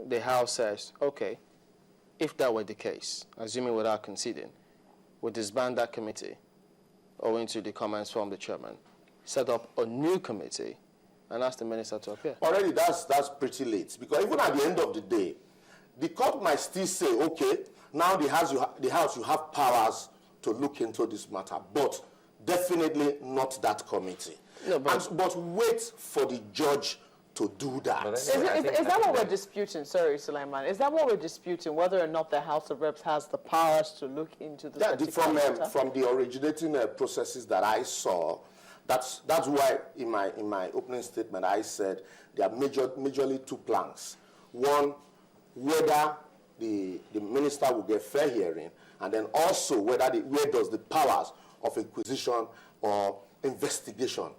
the House says, okay, if that were the case, assuming without conceding, we disband that committee, owing to the comments from the chairman, set up a new committee, and ask the minister to appear? Already, that's pretty late, because even at the end of the day, the court might still say, okay, now the House, you have powers to look into this matter, but definitely not that committee. No, but wait for the judge to do that. Is that what we're disputing? Sorry, Sulaiman. Is that what we're disputing, whether or not the House of Reps has the powers to look into this particular matter? From the originating processes that I saw, that's why in my opening statement I said there are majorly two planks. One, whether the minister will get fair hearing, and then also where does the powers of inquisition or investigation,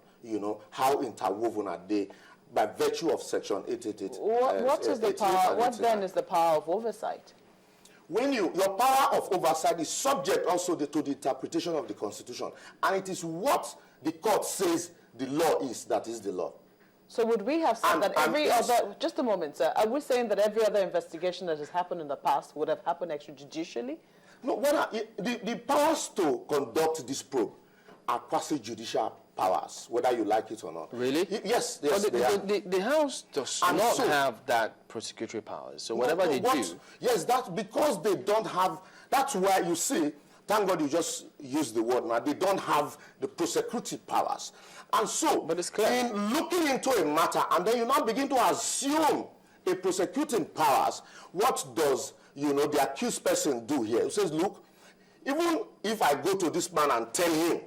how interwoven are they by virtue of Section 888. What is the power? What then is the power of oversight? When your power of oversight is subject also to the interpretation of the Constitution, and it is what the court says the law is that is the law. So would we have said that every other, just a moment, sir, are we saying that every other investigation that has happened in the past would have happened extrajudicially? No, the powers to conduct this probe are quasi-judicial powers, whether you like it or not. Really? Yes, the House does not have that prosecutory powers, so whatever they do... Yes, that's because they don't have... That's why you see, thank God you just used the word now, they don't have the prosecutory powers. And so, but it's clear. In looking into a matter, and then you now begin to assume a prosecuting powers, what does, the accused person do here? He says, look, even if I go to this man and tell him,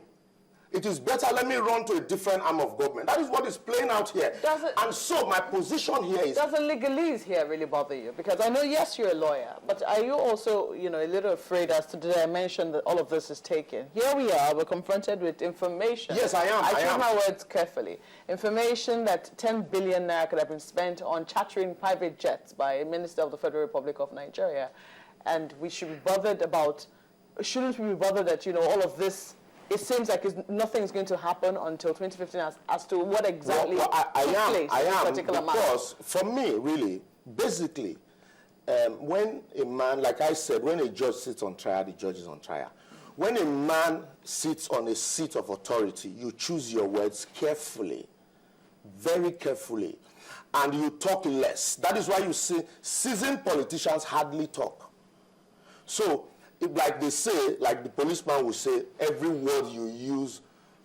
it is better let me run to a different arm of government. That is what is playing out here. And so my position here is... Does the legalese here really bother you? Because I know, yes, you're a lawyer, but are you also, a little afraid as to the dimension that all of this is taken? Here we are, we're confronted with information. Yes, I am. I choose my words carefully. Information that 10 billion naira could have been spent on chartering private jets by a minister of the Federal Republic of Nigeria. And we should be bothered about, shouldn't we be bothered that, all of this... It seems like nothing's going to happen until 2015 as to what exactly took place in this particular matter. Because for me, really, basically, when a man, like I said, when a judge sits on trial, the judge is on trial. When a man sits on a seat of authority, you choose your words carefully, very carefully, and you talk less. That is why you see seasoned politicians hardly talk. So, like they say, like the policeman will say, every word you use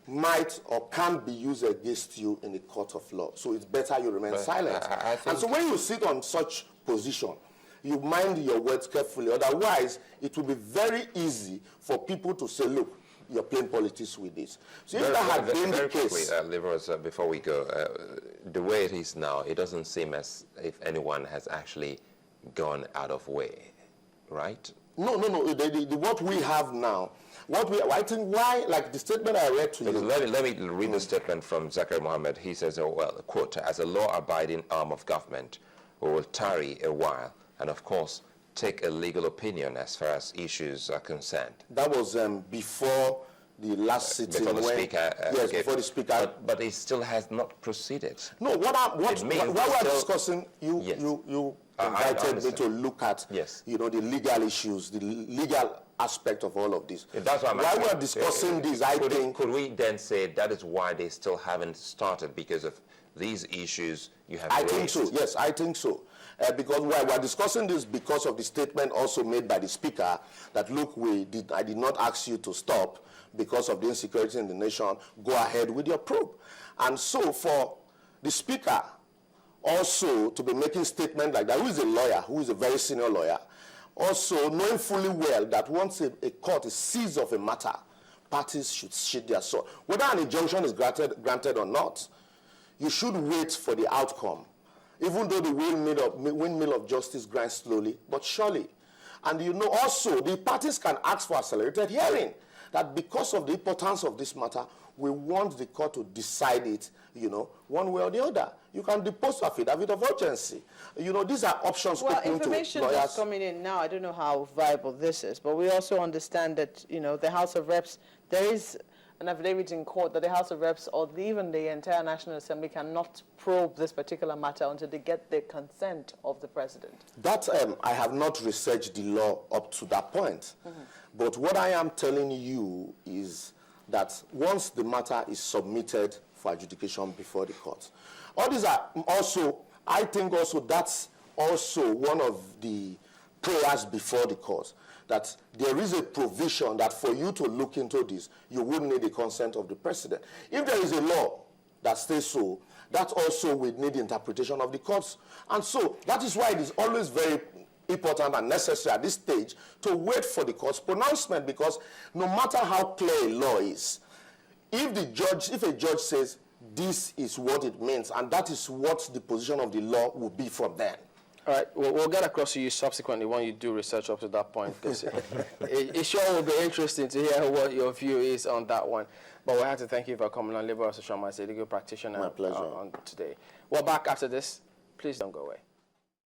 might or can be used against you in the court of law. So it's better you remain silent. And so when you sit on such position, you mind your words carefully. Otherwise, it will be very easy for people to say, look, you're playing politics with this. So if that had been the case... before we go, the way it is now, it doesn't seem as if anyone has actually gone out of way, right? No. What we have now, I think why, like the statement I read to you. Let me read the statement from Zachary Mohammed. He says, quote, as a law-abiding arm of government, we will tarry a while and, of course, take a legal opinion as far as issues are concerned. That was before the last sitting. Before the speaker. Yes, before the speaker. But it still has not proceeded. No, what we're discussing, you invited me to look at, the legal issues, the legal aspect of all of this. That's what While we're discussing this, I think... Could we then say that is why they still haven't started, because of these issues you have raised? I think so, yes, I think so. Because we're discussing this because of the statement also made by the speaker that, look, I did not ask you to stop because of the insecurity in the nation. Go ahead with your probe. And so for the speaker also to be making statements like that, who is a lawyer, who is a very senior lawyer, also knowing fully well that once a court is seized of a matter, parties should sheath their sword. Whether an injunction is granted or not, you should wait for the outcome, even though the windmill of justice grinds slowly but surely. And also the parties can ask for accelerated hearing, that because of the importance of this matter, we want the court to decide it, one way or the other. You can depose affidavit of urgency. These are options open to lawyers. Well, information that's coming in now, I don't know how viable this is, but we also understand that, the House of Reps, there is an affidavit in court that the House of Reps or even the entire National Assembly cannot probe this particular matter until they get the consent of the president? That, I have not researched the law up to that point. But what I am telling you is that once the matter is submitted for adjudication before the court, all these are also, I think also that's also one of the prayers before the court, that there is a provision that for you to look into this, you would need the consent of the president. If there is a law that states so, that also would need interpretation of the courts. And so that is why it is always very important and necessary at this stage to wait for the court's pronouncement, because no matter how clear a law is, if a judge says this is what it means, and that is what the position of the law will be from then. All right, we'll get across to you subsequently when you do research up to that point, because it sure will be interesting to hear what your view is on that one. But we have to thank you for coming on. Oshomah as a legal practitioner. My pleasure. On today. We're back after this. Please don't go away.